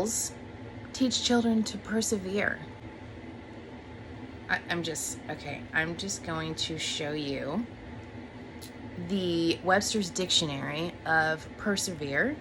schools teach children to persevere. I'm just going to show you the Webster's Dictionary of persevere.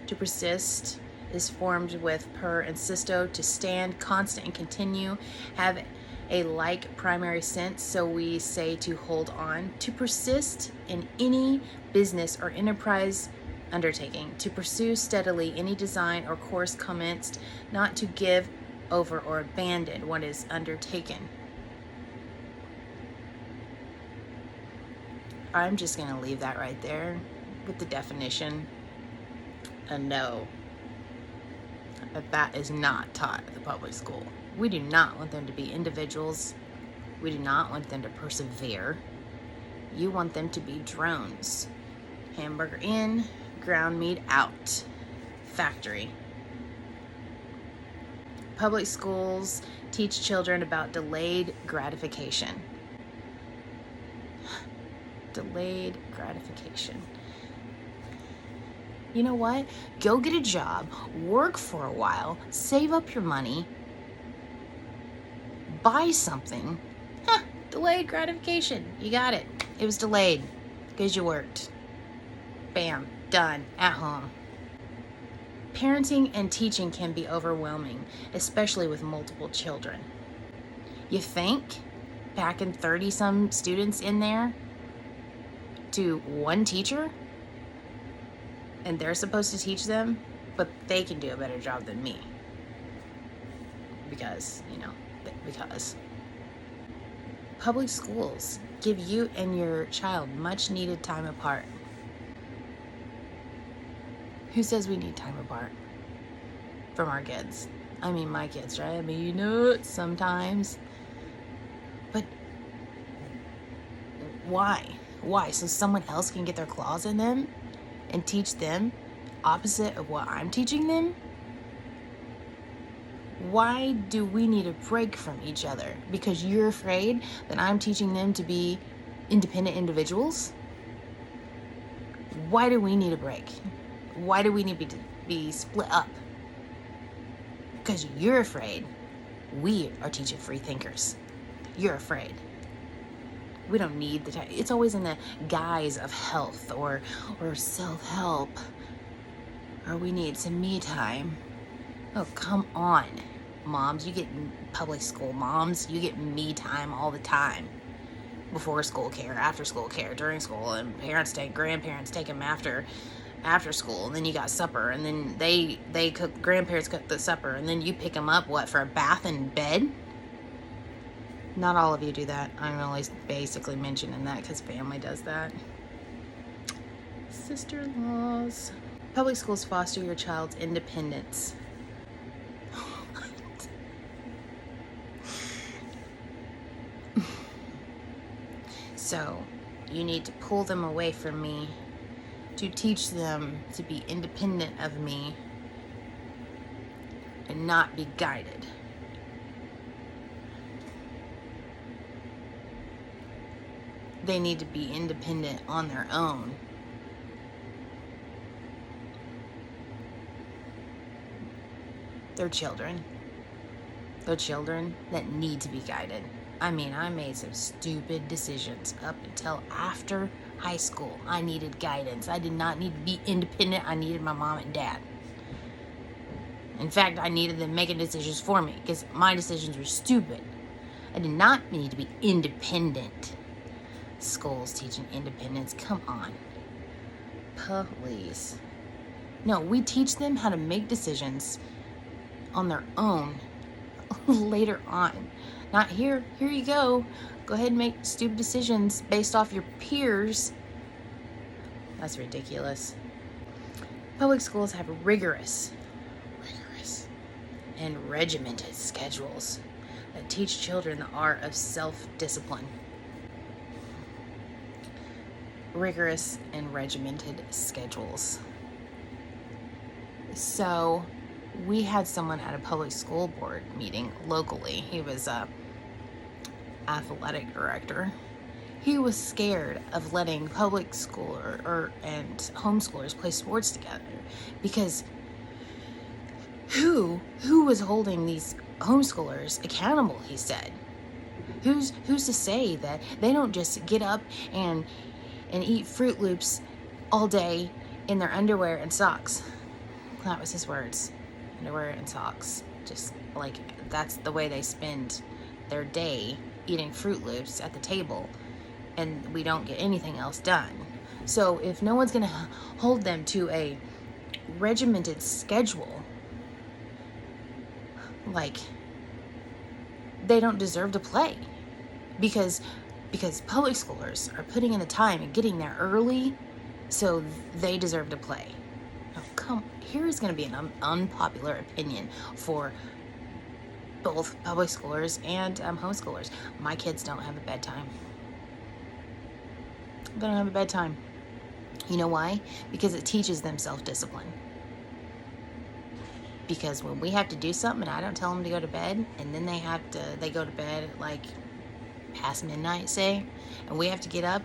To persist is formed with per and sisto, to stand, constant and continue, have a like primary sense, so we say to hold on. To persist in any business or enterprise undertaking, to pursue steadily any design or course commenced, not to give over or abandon what is undertaken. I'm just going to leave that right there with the definition. And no, that is not taught at the public school. We do not want them to be individuals. We do not want them to persevere. You want them to be drones. Hamburger in, ground meat out. Factory. Public schools teach children about delayed gratification. Delayed gratification. You know what? Go get a job, work for a while, save up your money, buy something. Delayed gratification. You got it. It was delayed because you worked. Bam, done, at home. Parenting and teaching can be overwhelming, especially with multiple children. You think packing 30-some students in there to one teacher, and they're supposed to teach them, but they can do a better job than me. Because public schools give you and your child much needed time apart. Who says we need time apart from our kids? I mean, my kids, right? I mean, sometimes. But why? Why? So someone else can get their claws in them and teach them opposite of what I'm teaching them? Why do we need a break from each other? Because you're afraid that I'm teaching them to be independent individuals? Why do we need a break? Why do we need to be split up? Because you're afraid we are teaching free thinkers. You're afraid. We don't need the time. It's always in the guise of health or self-help. Or we need some me time. Oh, come on. Moms, you get public school moms, you get me time all the time. Before school care, after school care, during school, and grandparents take them after school, and then you got supper, and then they cook, grandparents cook the supper, and then you pick them up, for a bath and bed? Not all of you do that. I'm only basically mentioning that because family does that. Sister-in-laws. Public schools foster your child's independence. So, you need to pull them away from me to teach them to be independent of me and not be guided. They need to be independent on their own. They're children. They're children that need to be guided. I mean, I made some stupid decisions up until after high school. I needed guidance. I did not need to be independent. I needed my mom and dad. In fact, I needed them making decisions for me because my decisions were stupid. I did not need to be independent. Schools teaching independence. Come on. Please. No, we teach them how to make decisions on their own later on. Not here you go. Go ahead and make stupid decisions based off your peers. That's ridiculous. Public schools have rigorous and regimented schedules that teach children the art of self-discipline. Rigorous and regimented schedules. So, we had someone at a public school board meeting locally. He was a athletic director. He was scared of letting public school and homeschoolers play sports together because Who was holding these homeschoolers accountable, he said? Who's to say that they don't just get up and eat Fruit Loops all day in their underwear and socks? That was his words. Underwear and socks. Just like that's the way they spend their day, eating Fruit Loops at the table, and we don't get anything else done. So if no one's gonna hold them to a regimented schedule, like, they don't deserve to play, because public schoolers are putting in the time and getting there early, so they deserve to play. Now, here's going to be an unpopular opinion for both public schoolers and homeschoolers. My kids don't have a bedtime. They don't have a bedtime. You know why? Because it teaches them self-discipline. Because when we have to do something and I don't tell them to go to bed, and then they go to bed at like past midnight, say, and we have to get up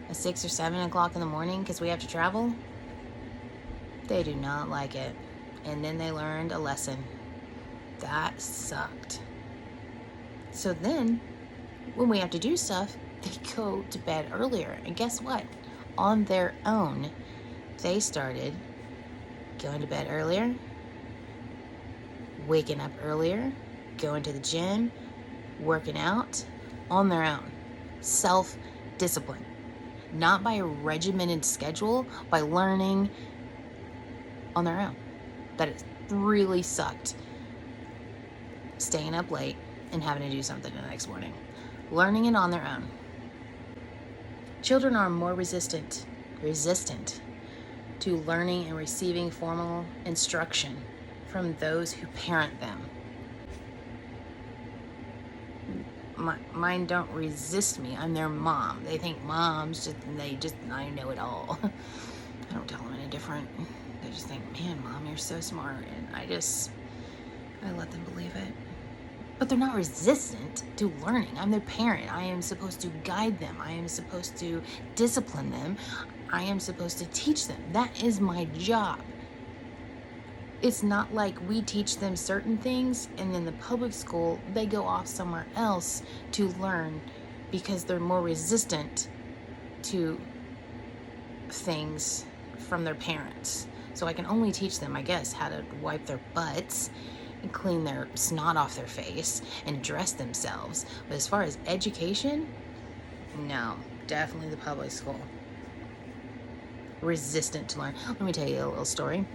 at 6 or 7 o'clock in the morning because we have to travel, they do not like it. And then they learned a lesson. That sucked. So then, when we have to do stuff, they go to bed earlier. And guess what? On their own, they started going to bed earlier, waking up earlier, going to the gym, working out on their own. Self-discipline. Not by a regimented schedule, by learning on their own. That it really sucked staying up late and having to do something the next morning. Learning it on their own. Children are more resistant to learning and receiving formal instruction from those who parent them. Mine don't resist me. I'm their mom. They think moms I know it all. I don't tell them any different. They just think, man, Mom, you're so smart. And I let them believe it. But they're not resistant to learning. I'm their parent. I am supposed to guide them. I am supposed to discipline them. I am supposed to teach them. That is my job. It's not like we teach them certain things and then the public school, they go off somewhere else to learn because they're more resistant to things from their parents. So I can only teach them, I guess, how to wipe their butts and clean their snot off their face and dress themselves. But as far as education, no, definitely the public school. Resistant to learn. Let me tell you a little story.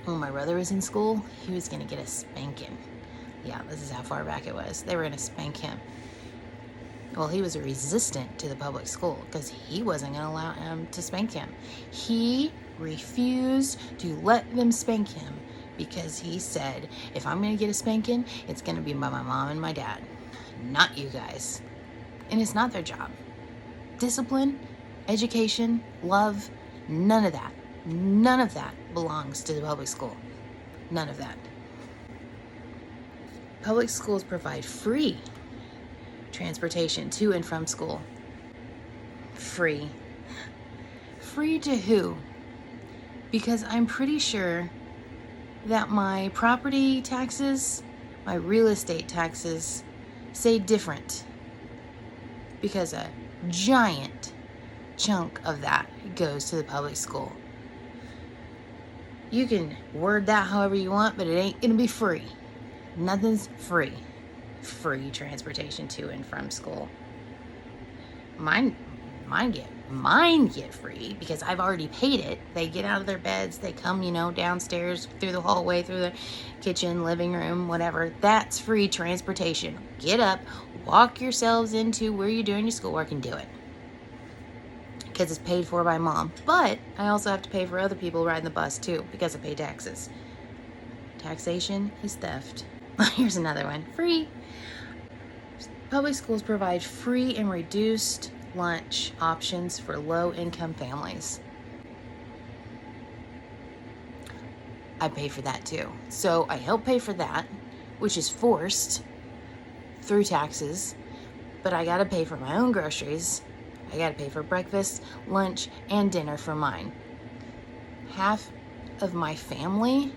When my brother was in school, he was going to get a spanking. Yeah, this is how far back it was. They were going to spank him. Well, he was resistant to the public school because he wasn't going to allow him to spank him. He refused to let them spank him because he said, if I'm going to get a spanking, it's going to be by my mom and my dad, not you guys. And it's not their job. Discipline, education, love, none of that. None of that belongs to the public school. None of that. Public schools provide free transportation to and from school. Free. Free to who? Because I'm pretty sure that my property taxes, my real estate taxes, say different. Because a giant chunk of that goes to the public school. You can word that however you want, but it ain't gonna be free. Nothing's free. Free transportation to and from school. Mine get free because I've already paid it. They get out of their beds, they come, downstairs through the hallway, through the kitchen, living room, whatever. That's free transportation. Get up, walk yourselves into where you're doing your schoolwork and do it. Because it's paid for by mom. But I also have to pay for other people riding the bus too because I pay taxes. Taxation is theft. Here's another one. Free. Public schools provide free and reduced lunch options for low-income families. I pay for that too. So I help pay for that, which is forced through taxes, but I gotta pay for my own groceries. I gotta pay for breakfast, lunch, and dinner for mine. Half of my family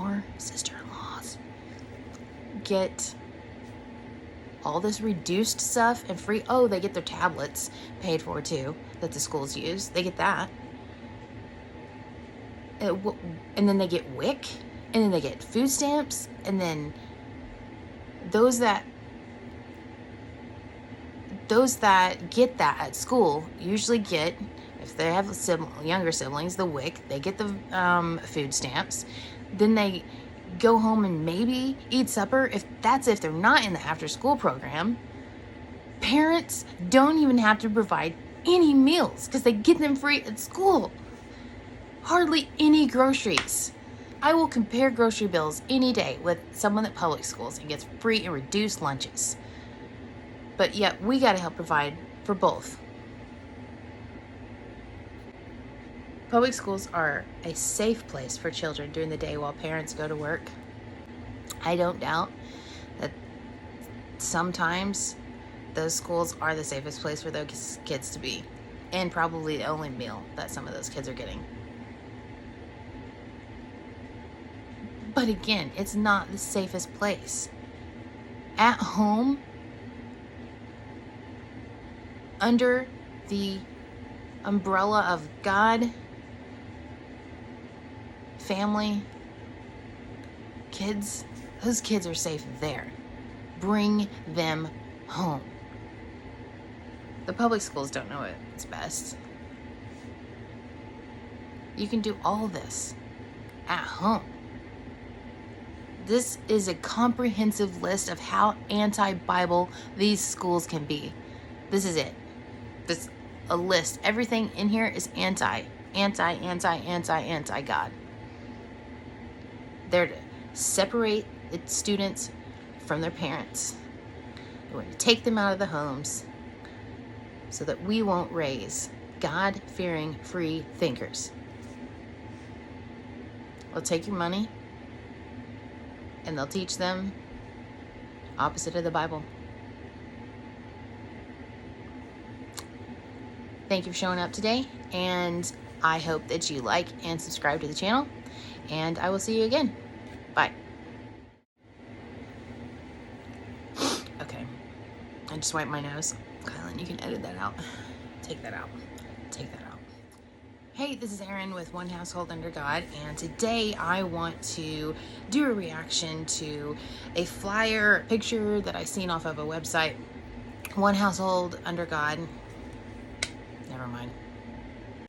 or sister-in-laws get all this reduced stuff and free. Oh, they get their tablets paid for too that the schools use. They get that. And then they get WIC, and then they get food stamps, and then those that get that at school usually get, if they have younger siblings, the WIC. They get the food stamps. Then they go home and maybe eat supper. If they're not in the after school program. Parents don't even have to provide any meals because they get them free at school. Hardly any groceries. I will compare grocery bills any day with someone at public schools and gets free and reduced lunches. But yet we got to help provide for both. Public schools are a safe place for children during the day while parents go to work. I don't doubt that sometimes those schools are the safest place for those kids to be, and probably the only meal that some of those kids are getting. But again, it's not the safest place. At home, under the umbrella of God, family, kids, those kids are safe there. Bring them home. The public schools don't know it's best. You can do all this at home. This is a comprehensive list of how anti-Bible these schools can be. This is it. This a list. Everything in here is anti-God. They're to separate the students from their parents. We're going to take them out of the homes so that we won't raise God-fearing free thinkers. They'll take your money and they'll teach them opposite of the Bible. Thank you for showing up today, and I hope that you like and subscribe to the channel, and I will see you again. Bye. Okay, I just wiped my nose. Kylan, you can edit that out. Take that out. Take that out. Hey, this is Erin with One Household Under God, and today I want to do a reaction to a flyer picture that I seen off of a website. One Household Under God. Never mind.